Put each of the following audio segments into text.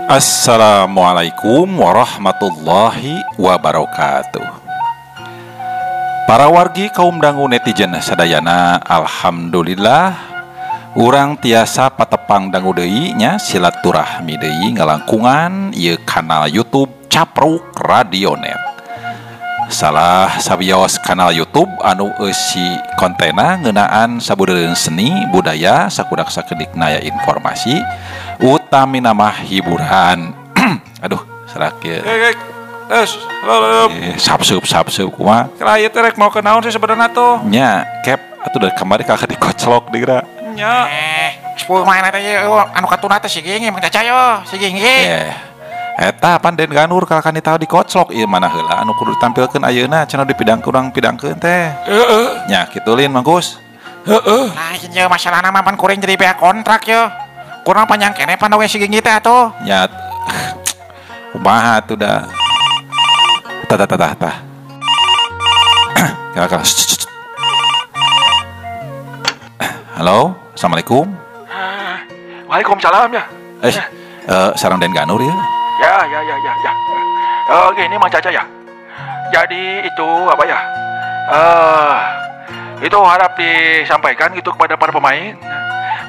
Assalamualaikum warahmatullahi wabarakatuh. Para wargi kaum dangu netizen sadayana, alhamdulillah urang tiasa patepang dangu deui nya silaturahmi deui ngalangkungan ieu kanal YouTube Capruk Radionet. Salah sabios kanal YouTube anu eusi kontena ngeunaan sabudeureun seni budaya sakudak sakedik naya informasi utami nama hiburan. Aduh serak ya. Halo. Sapseup kumaha? Kira ieu teh rek mau ke naon sih sebenarnya tuh? Nya cap atuh dari kamari kakak dikoclok dira. Nya. 10 mana teh anu katuna teh si Geng emang cacayo si Geng ge. Eta panden ganur kalkan ditao dikoclok ieu mana heula anu kudu ditampilkeun ayeuna cenah dipidang-kurang pidangkeun teh. Heeh. Nya kitu lin Mangkus. Heeh. Nah ieu masalahna mah pan kuring jadi pihak kontrak yo. Kurang panjang kene pan we si Geng teh atuh. Nya kumaha tuh dah. Tah. Kakak. Halo, assalamualaikum. Waalaikumsalam ya. Sarang Den Ganur ya. Ya. Gini Mang Caca ya. Jadi itu apa ya? Itu harap disampaikan gitu kepada para pemain.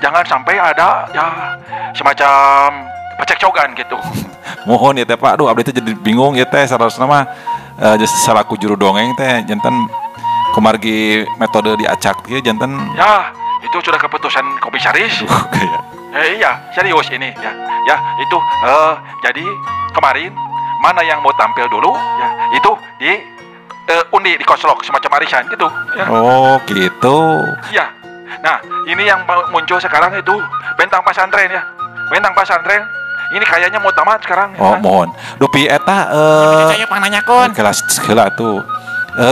Jangan sampai ada ya semacam pecekcokan gitu. Mohon ya teh Pak, aduh abdi teh jadi bingung ya teh sarosna mah salaku juru dongeng teh janten kumargi metode diacak ieu janten. Ya, itu sudah keputusan komisaris. Kayak Iya, serius ini ya. Ya, itu jadi kemarin mana yang mau tampil dulu ya, itu di undi di koslok semacam arisan gitu ya. oh gitu. Iya. Nah, ini yang muncul sekarang itu bentang pesantren ya. Bentang pesantren ini kayaknya mau tamat sekarang ya. Oh mohon dupi eta Cacayo pananyakeun. kelas heula tuh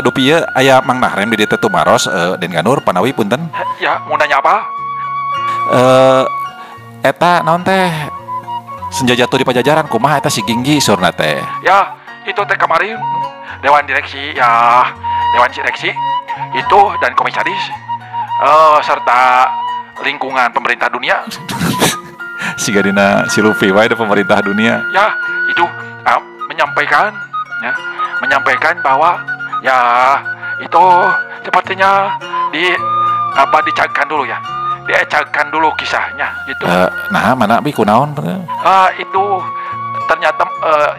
dupi ieu aya Mang Nahrem di dieu teh Tumaros Den Ganur panawi punten. Ya, mau nanya apa? Eta naon teh senja jatuh di pajajaran kumaha eta si Ginggi surna teh. Ya, itu teh kemarin dewan direksi ya, dewan direksi itu dan komisaris serta lingkungan pemerintah dunia Siga dina si Luffy wae pemerintah dunia. ya itu menyampaikan bahwa ya itu sepertinya dicagkan dulu ya, diecagkan dulu kisahnya gitu. Nah mana bi kunaon? Itu ternyata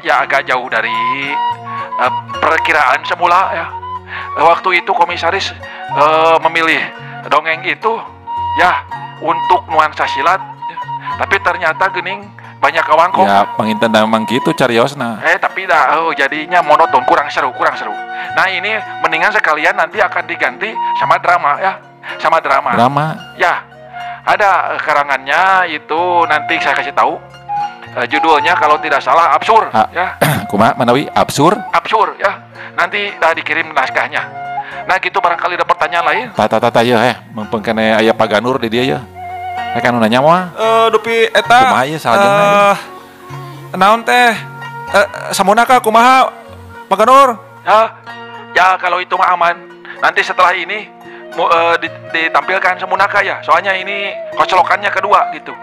ya agak jauh dari perkiraan semula ya. Waktu itu komisaris memilih dongeng itu ya untuk nuansa silat ya. Tapi ternyata gening banyak kawangkong. Ya panginten memang gitu cariosna. Tapi jadinya monoton, kurang seru. Nah ini mendingan sekalian nanti akan diganti sama drama ya, sama drama. Drama. Ya, ada karangannya itu nanti saya kasih tahu. Judulnya kalau tidak salah absurd ya. Kumaha manawi absurd? Absurd ya. Nanti dikirim naskahnya. Nah gitu barangkali ada pertanyaan lain. Tata ya mumpung kene aya Pak Ganur di dia ya. Kan nu nanya mah. Dupi eta. Kumaha ieu salajengna? Naon teh? Samuna ka kumaha Pak Ganur? Ya kalau itu mah aman. Nanti setelah ini ditampilkan Semunaka ya. Soalnya ini koclokannya kedua gitu.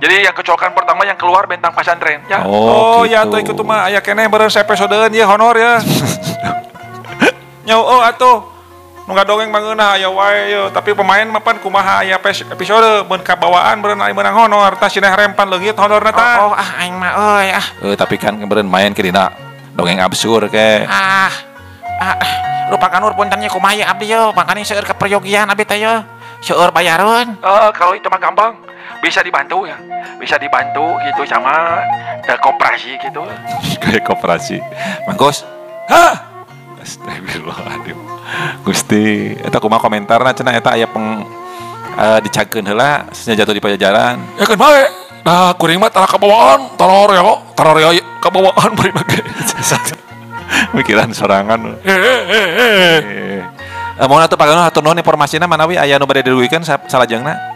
Jadi yang kecolokan pertama yang keluar bentang pesantren ya. Oh gitu. Ya tuh ikut mah aya keneh beureun episodeun ya honor ya. Nyaw atuh nu ngadongeng mangeunah aya wae ye, tapi pemain mah pan kumaha aya episode mun kabawaan beureun aya menang honor tah sineh rempan leungit honorna tah. Aing mah euy Tapi kan beureun main ke dina dongeng absurd ke. Lupa kanur punten nya kumaha ye abdi yo, makanya seueur keperyogian abdi teh yo. Seueur bayareun. Kalau itu mah gampang. Bisa dibantu ya. Bisa dibantu gitu sama koperasi gitu. Kayak koperasi. Mangkos. Astagfirullahaladzim. Gusti, eta kumaha komentarna cenah eta aya dicagkeun heula senja jatuh di pajajaran. Ya kan bae. Nah, kuring mah tara kabawaan, taror ya kabawaan bari mage. Mikiran sorangan. Mohon atuh Pak Ganur hatur nuhun informasina manawi aya nu bade dirugikan salajengna.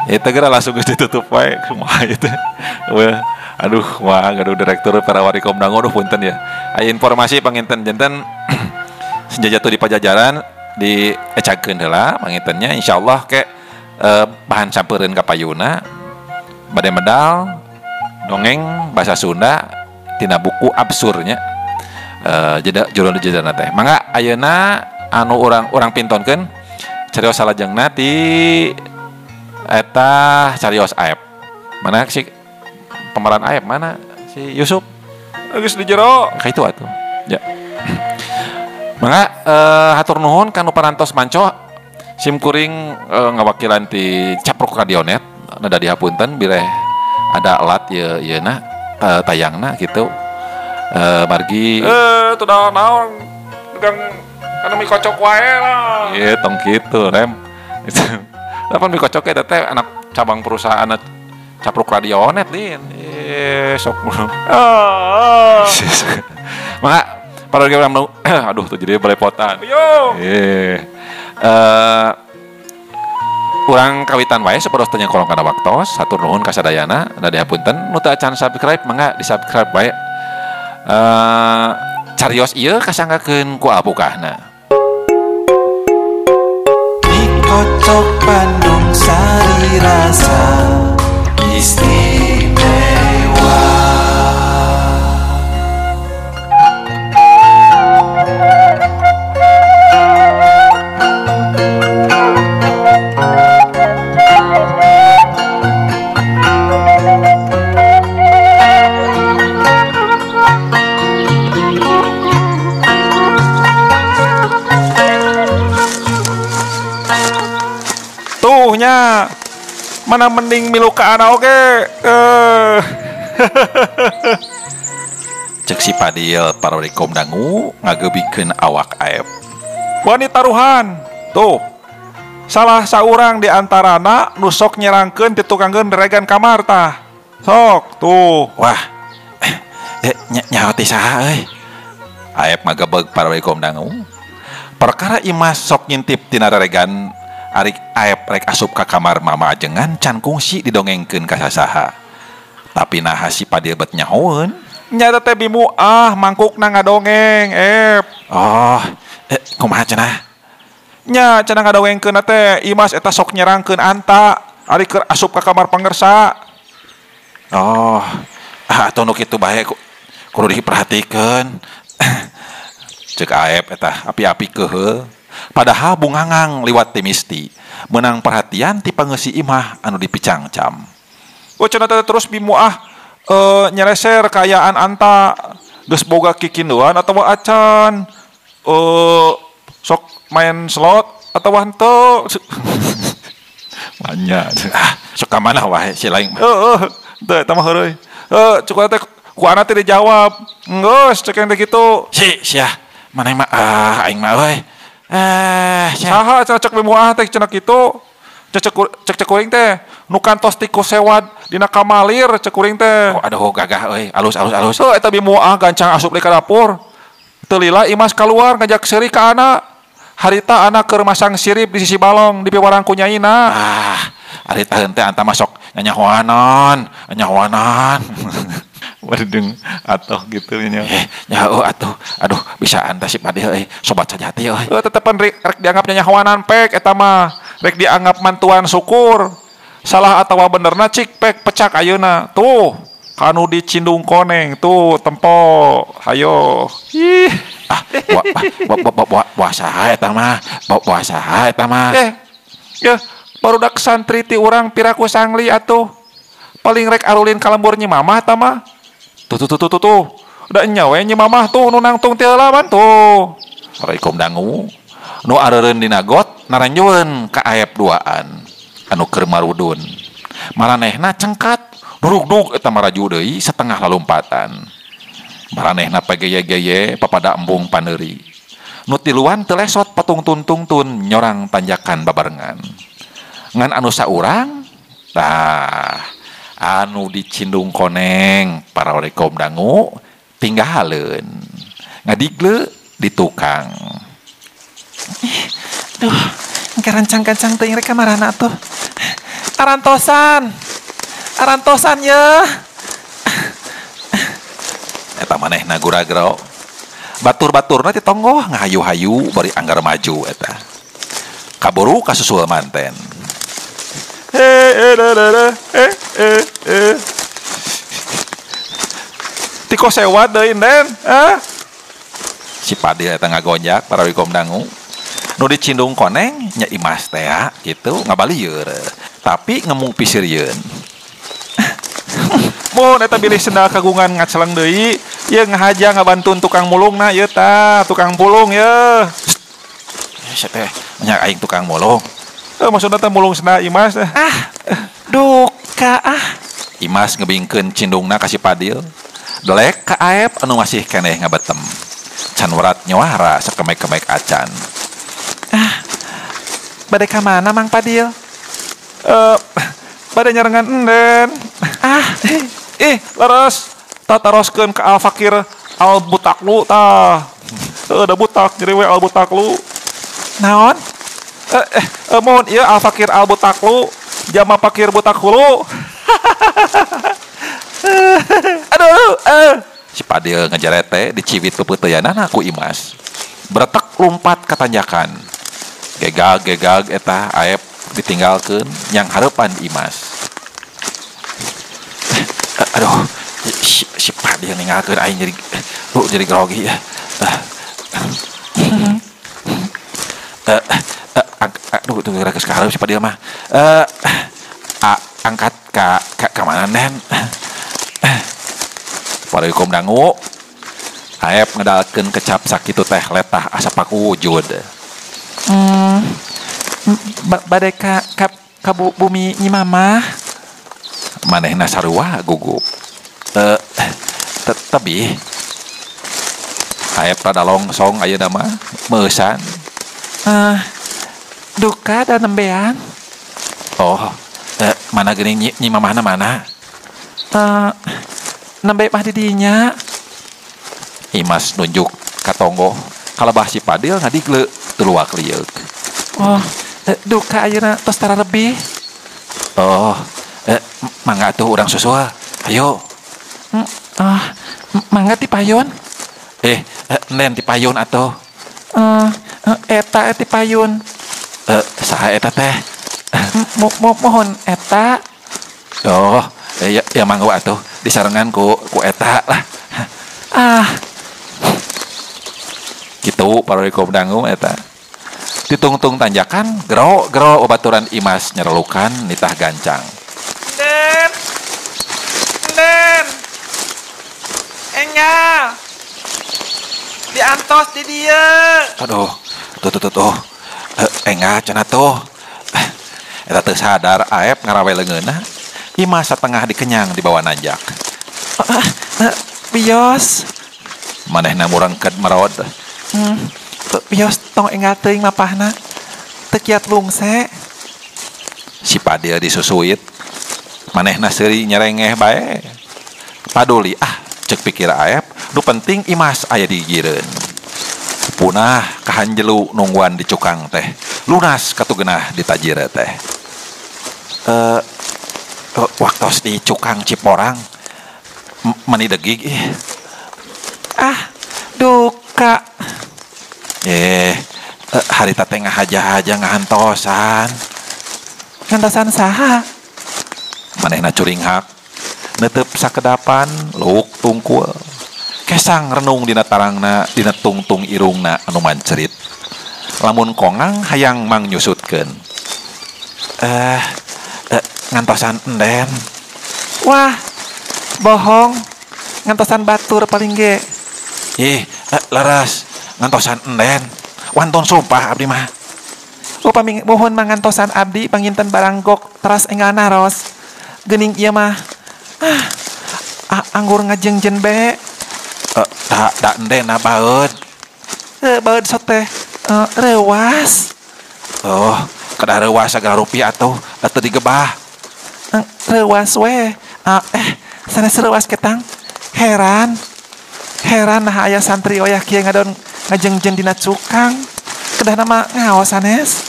Eta geura langsung geus ditutup wae kumaha ieu teh. Aduh, gaduh direktur para Warikom Dangu punten ya. Aya informasi panginten janten senja jatuh di pajajaran diecagkeun heula pangintennya insyaallah ke bahan sampeureun ka payuna bade medal dongeng bahasa Sunda tina buku absurnya judul teh mangga ayeuna anu urang pintonkeun carios salajengna ti eta carios Aep mana si pemeran Aep mana si Yusuf geus di jero ka itu atuh ya mangga hatur nuhun kanu parantos manco sim kuring ngawakilan ti Capruk Radionet nada dihapunten bilih ada alat ye na tayangna gitu margi tuh naon gang anu mi kocok wae lah ieu tong kitu rem dapan mi kocok eta teh anak cabang perusahaan Capruk Radionet lin sok maka para urang aduh tuh jadi belepotan yo urang kawitan wae sapertos tanya kolong kana waktos hatur nuhun kasadayana da dihapunten nu teu acan subscribe mangga di-subscribe wae carios ieu kasanggakeun ku apukahna Kocok Bandung Sari Rasa Istimewa. tuhnya mana mending milu ka ana oge cek si Padil parorikom dangu ngagebikeun awak Aep wanita taruhan tuh salah saurang di antarana nu sok nyerangkeun ti tukang genderegan kamar tah sok tuh wah nyaho ti saha euy Aep ngagebeg parorikom dangu perkara Imas sok ngintip tina reregan arik Aep rek asup ka kamar mama ajengan can kungsi didongengkeun ka sasaha tapi nah si Padil bet nyahoeun nyata teh bimu mangkukna ngadongeng oh kumaha cenah nya cenah ngadongengkeun teh Imas eta sok nyerangkeun Anta ari keur asup ka kamar pangersa oh atuh nu kitu bae kudu diperhatikeun cek Aep eta api-api keheul padahal bungangang liwat timisti menang perhatian ti pangeusi imah anu dipicangcam cenah teh terus bimu nyereser kayaan Anta geus boga kikinduan atawa acan sok main slot atawa henteu banyak sok ka mana wae si lain teu eta mah heureui cukup teh ku ana teh dijawab geus cek teh kitu sia mana mah aing mah euy saha cenah cek bimu teh cenah kitu cek kuring teh nu kantos tikus sewad dina kamalir cek kuring teh aduh gagah euy alus eta bimu gancang asup di ka dapur teu lila Imas keluar ngajak seuri ka anak harita anak keur masang sirip di sisi balong di piwarang ku nyaina harita henteu anta masuk nyanyahoanan Waduh, atuh gitu nya. Atuh, aduh, bisa anta si Padil sobat sajati euy. Tetepan rek dianggap nyanyahoanan pek eta mah. Rek dianggap mantuan syukur. Salah atawa benerna cik pek pecak ayeuna. Tuh, kanu dicindung koneng tuh tempo. Hayo. Ih. Puasa eta mah. Puasa eta mah. Ya, barudak santri ti urang piraku sangli atuh. Paling rek arulin kalembur nyi mamah eta mah. Tuh. Udah nyawe nyi mamah tuh nu nangtung ti lawan tuh. Assalamualaikum dangu. Nu areureun dina got naranjeun ka Aep duaan. Anu keur marudun. Maranehna cengkat, durug-dug eta maraju deui setengah lalumpatan. Maranehna pageye-geye papada embung paneuri. Nu tiluan teu lesot patung tuntung-tun nyorang tanjakan babarengan. Ngan anu saurang anu dicindung koneng para rekom dangu tinggaleun ngadigle di tukang duh ngarancang-kancang teh rek kamarana tuh arantosan ya eta manehna gura-gero batur-baturna ti tonggoh ngahayu-hayu bari anggar maju eta kaburu kasusul manten tiko sewa deui Den. Si Padil eta ngagonjak para wikom dangu. Nu dicindung koneng nya Imas teh gitu ngabalieur. Tapi ngemung pisirieun. Mun eta bilih sendal kagungan ngaceleng deui, ieu ngahaja ngabantuan tukang mulungna ieu tah, tukang pulung ye. Sia teh nya aing tukang mulung. Maksudna teh mulung sendal Imas teh. Duka Imas ngebingkeun cindungna ka si Padil. Delek ka Aep anu masih keneh ngabetem. Can werat nyawara sakemek-kemek acan. Bade ka mana Mang Padil? Bade nyarengan enden. Laras tataroskeun ka Al Fakir Al Butaklu tah. Da butak jadi we Al Butaklu. Naon? Mohon ieu Al Fakir Al Butaklu, jama Fakir Butakulu. Si Padil ngejarete dicibit pepeuteuyana ku Imas. Bretek lompat ka tanjakan. Gegag eta Aep ditinggalkeun yang hareupan Imas. Aduh, si Padil ninggalkeun aing jadi grogi ya. Aduh, tuh gerak sekarang si Padil mah. Angkat ka mana Nen? Para wikom dangu. Aep ngedalkeun kecap sakitu teh letah asa paku wujud. Bade ka bumi Nyi Mamah. Manehna sarua gugup. Tapi Aep rada longsong ayeuna mah meusan. Duka dan nembean. Mana geuning Nyi Mamahna mana? Nembe mah di dinya. Imas nunjuk ka tonggo. Kalebah si Padil ngadigle tuluak liuk. Duka ayeuna tos tara lebih. Mangga tuh urang susul. Ayo. Mangga ti payun. Nen ti payun atuh. Eta ti payun. Saha eta teh? Mohon eta. Ya mangga atuh disarengan ku eta lah. Kitu para wikom dangu eta. Ditungtung tanjakan gero babaturan Imas nyerelukan nitah gancang. Den. Engal. Diantos di dia. Aduh, tuh. Enggak cenah tuh. Eta teu sadar Aep ngarawe leungeunna. Imas satengah dikenyang di bawah nanjak. Bios. Manehna murengkeun merod. Bios tong engal teuing mapahna. Teu kiat lungse. Si Padil disusuit. Manehna seuri nyerengeh bae. Paduli cek pikir Aep, nu penting Imas aya di gireun. Punah kahanjelu nungguan di cukang teh. Lunas katugenah di tajire teh. Waktos di cukang Ciporang meni degig duka. Harita teh ngahaja-haja ngahantosan. Ngantosan saha? Manehna curing hak. Netep sakedapan luk tungkul. Kesang renung dina tarangna dina tungtung irungna anu mancerit. Lamun kongang hayang mang nyusutkeun. Ngantosan enden. Wah, bohong. Ngantosan batur paling ge. Leres ngantosan enden. Wanton sumpah abdi mah. Upami mohon mangantosan abdi panginten baranggok teras enggal naros. Geuning ieu mah. Anggur ngajengjen be. Da enden baeud. Baeud sok teh reuas. Kada reuas sagala rupiah atuh teu digebah. Reuas we. Sanes reuas ketang. Heran nah aya santri oyah kieu ngadon ngajengjen dina cukang. Kedah nama ngaos sanes.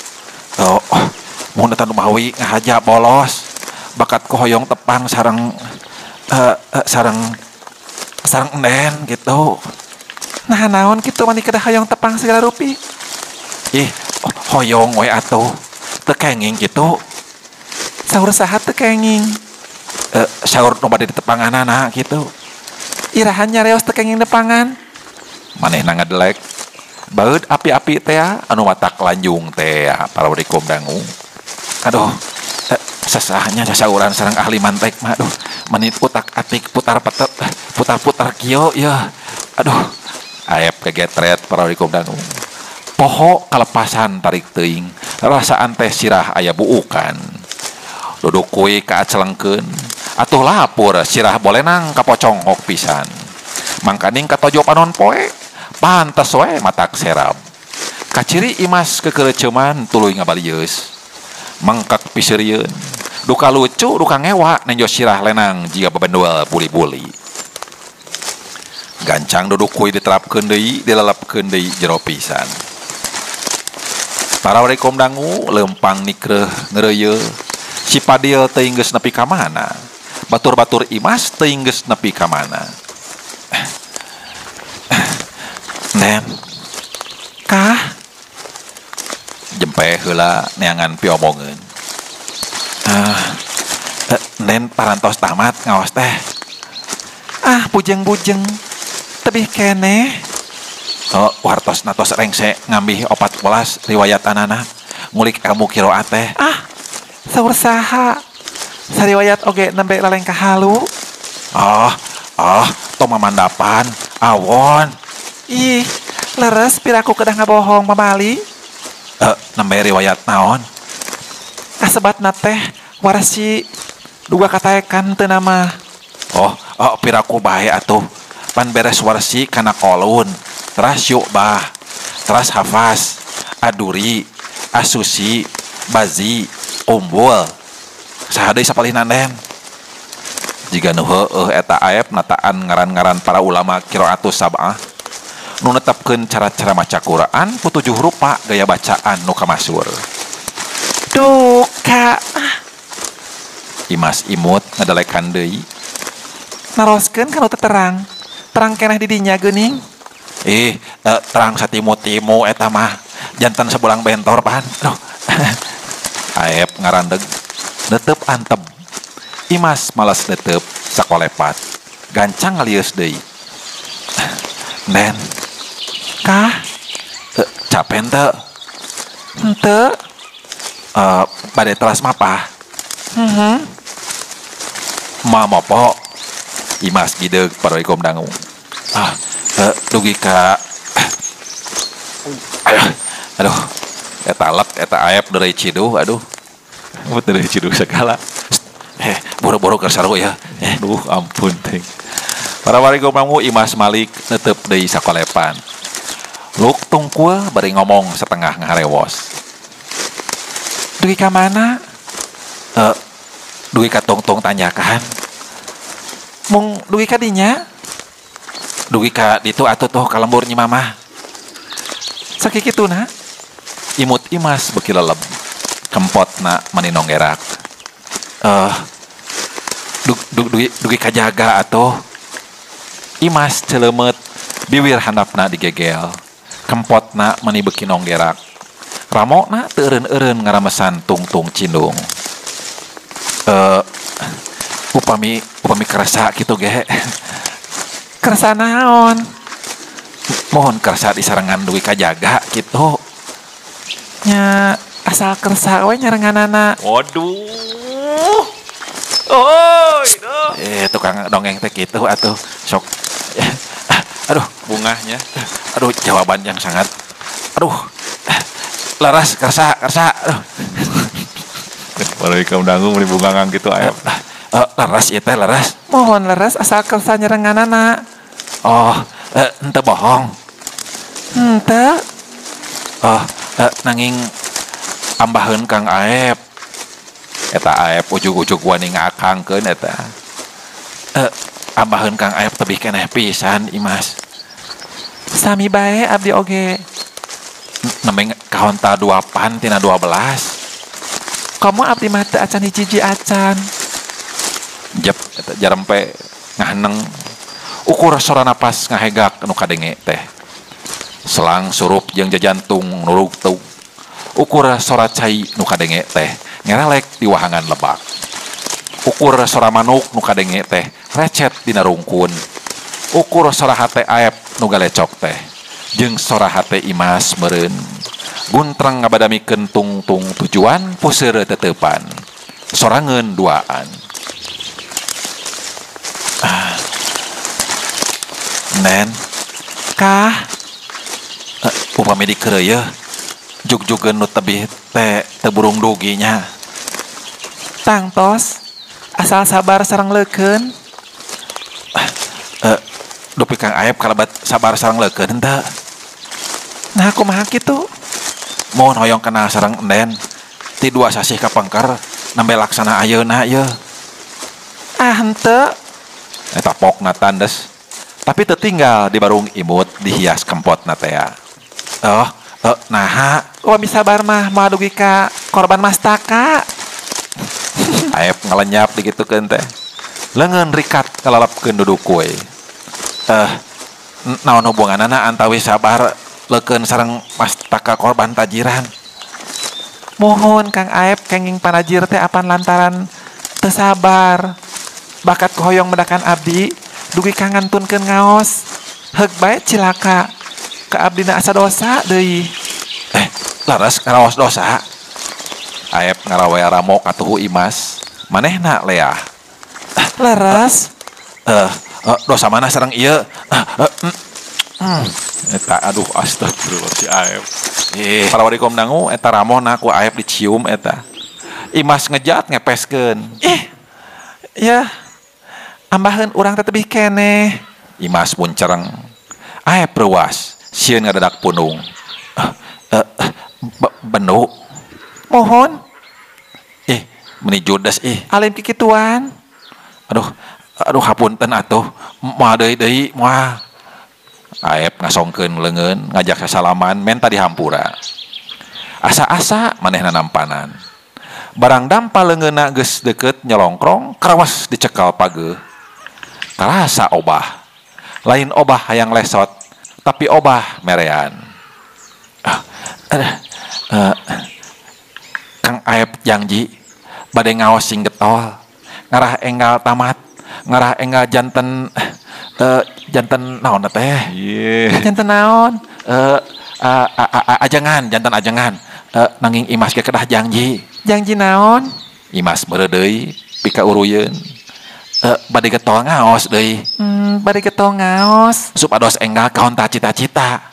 Mun eta nu mawi ngahaja bolos. Bakat ku hoyong tepang sareng enden gitu. Nah naon kitu mani kedah hoyong tepang segala rupi. Hoyong we atuh. Teu kenging kitu. Saur saha teu kenging. Saur nu bade ditepanganana gitu. irahan nyareos teu kenging depangan. Manehna ngadelek. Baeud api-api teh anu watak lanjung teh para warikom dangu. Aduh, sesahnya sasauran sareng ahli mantek mah aduh menit utak-atik putar-putar kieu ya. Aduh, aep kegetret para warikom dangu. Poho kalepasan tarik teuing, rasaan teh sirah aya buukan. Duduk kuy kaacelengkeun, atuh lapur sirah bolenang kapocongok pisan. Mangkaning katojo panon poe, pantes we matak serab. Kaciri Imas kekereceman tuluy ngabalieus. Mangkak piseurieun, duka lucu duka ngewa nenjo sirah lenang jiga babendul buli-buli. Gancang duduk kuy diterapkeun deui, dilelepkeun deui jero pisan. Para warikom dangu lempang nikreuh ngeureuyeul. Si Padil teuing geus nepi ka mana? Batur-batur Imas teuing geus nepi ka mana? Nen. Kah? Jempe heula neangan piomongeun. Nen parantos tamat ngaos teh. Ah, bujeng-bujeng. Tebih keneh. Oh, wartos natos rengse ngambih 14 riwayat anana ngulik ilmu qiraat teh. Ah, saur saha? Sariwayat oge nembe laleng kahalu. Tong mamandapan awon. Ih, leres piraku kedah ngabohong mamali. Nembe riwayat naon? Kasebatna teh warasi duga kataekan teu nama. Piraku bae atuh. Pan beres warsi kana kolun. Teras yuk bah. Teras hafaz. Aduri. Asusi. Bazi. Umbul. Saha deui sapalinan Den? Jiga nu heueuh eta aep nataan ngaran-ngaran para ulama qiraatus sab'ah. Nu netepkeun cara-cara maca Quran ku 7 rupa gaya bacaan nu kamasyhur. Duh, Kak. Imas imut ngadalekan deui. Naroskeun kana teu terang. Terang keneh di dinya geuning. Terang satimu-timu eta mah. Janten sebulang bentor pan. Aduh. Aep ngarandeg. Netep antep. Imas malas netep sakolepat. Gancang ngalius deui. Nen. Kah? Capen teu? Henteu. Bade teras mapah. Mopo. Imas gideug paroikom dangu. Dugi ka. Aduh. Eta let eta aep dari ciduh aduh. Mut dari ciduh segala. Boro-boro keur saru ya. Duh ampun teh. Para warikom dangu Imas Malik netep deui sakolepan. Luk tungkul bari ngomong setengah ngaharewos. Dugi ka mana? Dugi ka tong-tong tanyakan. Mung dugi ka dinya? Dugi ka ditu atuh tuh ka lembur nyi mamah. Sakikituna? Imut Imas beuki leleb. Kempotna meninong gerak. Dugi ka jaga atuh. Imas celeumeut bibir handapna digegel. Kempotna meni beuki nong gerak. Ramona teu eureun-eureun ngaramesan tung-tung cindung. Upami kerasa kitu ge. Kerasa naon? Mohon kerasa disarengan dugi ka jaga kitu. Nya asal kersa we nyarenganana. Waduh. Oi, tukang dongeng teh kitu atuh. Sok. Aduh, bungahnya. Aduh, jawaban yang sangat. Aduh. Laras kersa. Aduh. Waalaikum dangu meni bungangang kitu aya. Laras ieu teh laras. Mohon leres asal kersa nyarenganana. Henteu bohong. Henteu. Nanging ambaheun Kang Aep. Eta Aep ujug-ujug wani ngakangkeun eta. Ambaheun Kang Aep tebih keneh pisan Imas. Sami bae abdi oge. Nemeng kahonta 2 tina 12. Komo abdi mah teu acan hiji acan. Jep eta jarempe ngaheneng. Ukur sora napas ngahegak nu kadenge teh. Selang surup jeung jajantung nurug teu. Ukur sora cai nu kadenge teh ngerelek di wahangan lebak. Ukur sora manuk nu kadenge teh recet dina rungkun. ukur sorahate Aep nu galecok teh jeung sorahate Imas meureun guntreng ngabadamikeun tungtung tujuan puseur tetepan sorangeun duaan. Nen Kah, upami dikeureuy jug-jugeun nu tebih teh teu burung duginya. tangtos asal sabar sareng leukeun. Dupi Kang Aep kalabat sabar sareng leukeun henteu. Nah kumaha kitu? Mohon hoyong kenal sareng Enden ti 2 sasih kapengker nembe laksana ayeuna ieu. Ah henteu. Eta pokna tandes. Tapi teu tinggal di barung imut dihias kempotna teh. Naha Wah bisa sabar mah mau dugi ka korban mastaka. Aep ngalenyap digitukeun teh. Leungeun rikat kalalapkeun duduk we. Naon hubunganana antawi sabar leukeun sareng mastaka korban tajiran? Mohon Kang Aep kenging panajir teh apan lantaran teu sabar. Bakat kohoyong medakan abdi dugi kangantunkeun ngaos. Heug bae cilaka ka abdina asa dosa deui. Laras ngaraos dosa. Aep ngarawe ramok atuh Imas. Manehna leah. Leres. Dosa mana sareng ieu? Eta aduh astagfirullah si Aep. Para warikom dangu eta ramona ku Aep dicium eta. Imas ngejat ngepeskeun. Ya. Ambaheun urang teh tebih keneh. Imas pun cereng. Aep reuas, sieun ngadadak punung. Benu. Mohon Meni judes alim kikituan. Aduh hapunten atuh. Moal deui moal. Aep ngasongkeun leungeun, ngajak sasalaman menta dihampura. Asa-asa manehna nampanan. Barang dampal leungeunna geus deukeut nyolongkrong, karawas dicekal pageuh. Karasa obah. Lain obah hayang lesot, tapi obah merean. Kang Aep janji bade ngaos sing getol, ngarah enggal tamat, ngarah enggal janten naon teh? Janten naon? Ajangan, janten ajangan. Nanging Imas ge kedah janji. Janji naon? Imas beureu deui pika uruyeun. Bade getol ngaos deui. Bade getol ngaos. Supados enggal kaon ta cita-cita.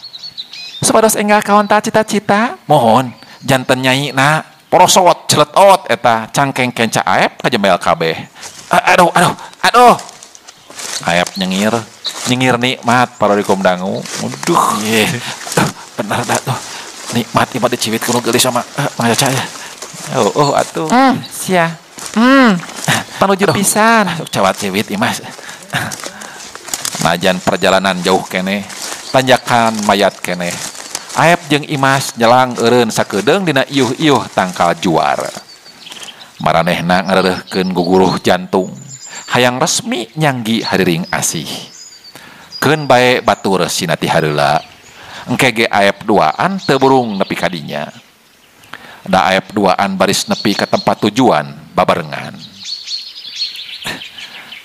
Supados enggal kaon ta cita-cita. Mohon janten nyaina porosot celetot eta cangkeng kenca Aep kajembel kabeh. Aduh. Aep nyengir nikmat para dikom dangu. Aduh. Bener dah tuh. Nikmat ibadah ciwit kudu geulis sama Mang Caca ya. Atuh. Sia. Panuju pisan. Cawat ciwit Imas. Najan perjalanan jauh kene, tanjakan mayat kene. Aep jeung Imas nyelang eureun sakedeung dina iuh-iuh tangkal juar. Maranehna ngareureuhkeun guguruh jantung, hayang resmi nyanggi hariring asih. Keun bae batur sinati hareula. Engke ge Aep duaan teu burung nepi ka dinya. Da Aep duaan baris nepi ka tempat tujuan babarengan.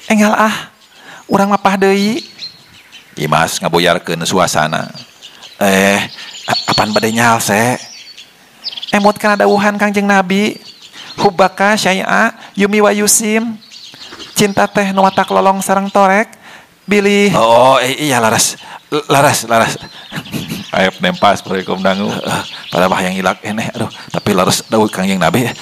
Enggal urang mapah deui. Imas ngaboyarkeun suasana. Apan bade nyalse? Emut kana dawuhan Kangjeng Nabi, hubbaka syai'a yumi wa yusim. Cinta teh nu watak lolong sareng torek, bilih. Iya laras. Aep nempas Assalamualaikum dangu. Pada bah yang hilak eneh. Tapi laras dawuh Kangjeng Nabi.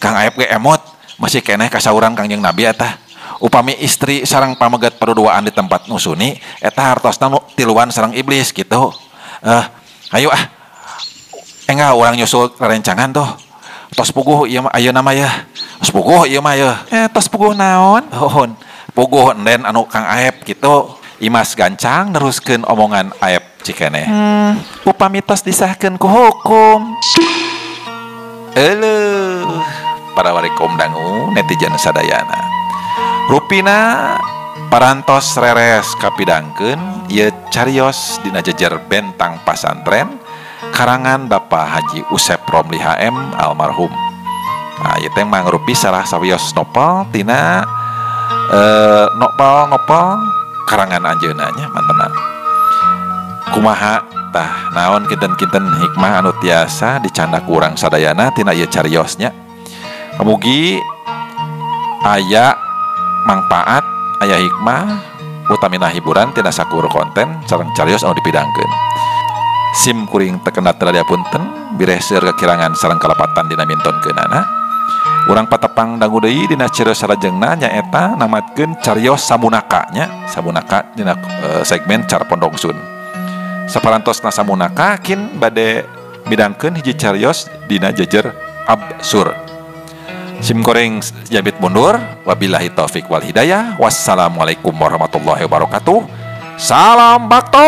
Kang Aep ge emot masih keneh kasaurang Kangjeng Nabi eta. Upami istri sareng pamegat paduduaan di tempat nusuni eta hartosna tiluan sareng iblis gitu. Ayo enggak orang nyusul rencangan tuh. Tos puguh ieu mah ayeuna mah ya. Tos puguh ieu mah ya. Tos puguh naon? Puguh enden anu Kang Aep gitu. Imas gancang neruskeun omongan Aep cikeneh. Upami tos disahkeun ku hukum. Eleuh, para warikom dangu netizen sadayana. Rupina parantos reres kapidangkeun ieu carios dina jejer bentang pasantren karangan Bapak Haji Usep Romli HM almarhum. Nah, ieu teh mangrupi salah sawios nopel tina nopel karangan anjeunna nya mantenna. Kumaha tah naon kinten-kinten hikmah anu tiasa dicanda ku urang sadayana tina ieu cariosnya. Mugi aya manfaat, aya hikmah, utamina hiburan tina sakur konten sareng carios anu dipidangkeun. Sim kuring tekena teu punten, bireh seueur kekirangan sareng kalapatan dina mintonkeunana. Urang patepang dangu deui dina carios salajengna nyaeta namatkeun carios Samunaka nya. Samunaka dina segmen Car Pondongsun. Saparantosna Samunaka kin bade midangkeun hiji carios dina jejer Absur. Sim koreng jabit mundur. Wabillahi taufik wal hidayah. Wassalamualaikum warahmatullahi wabarakatuh. Salam baktos.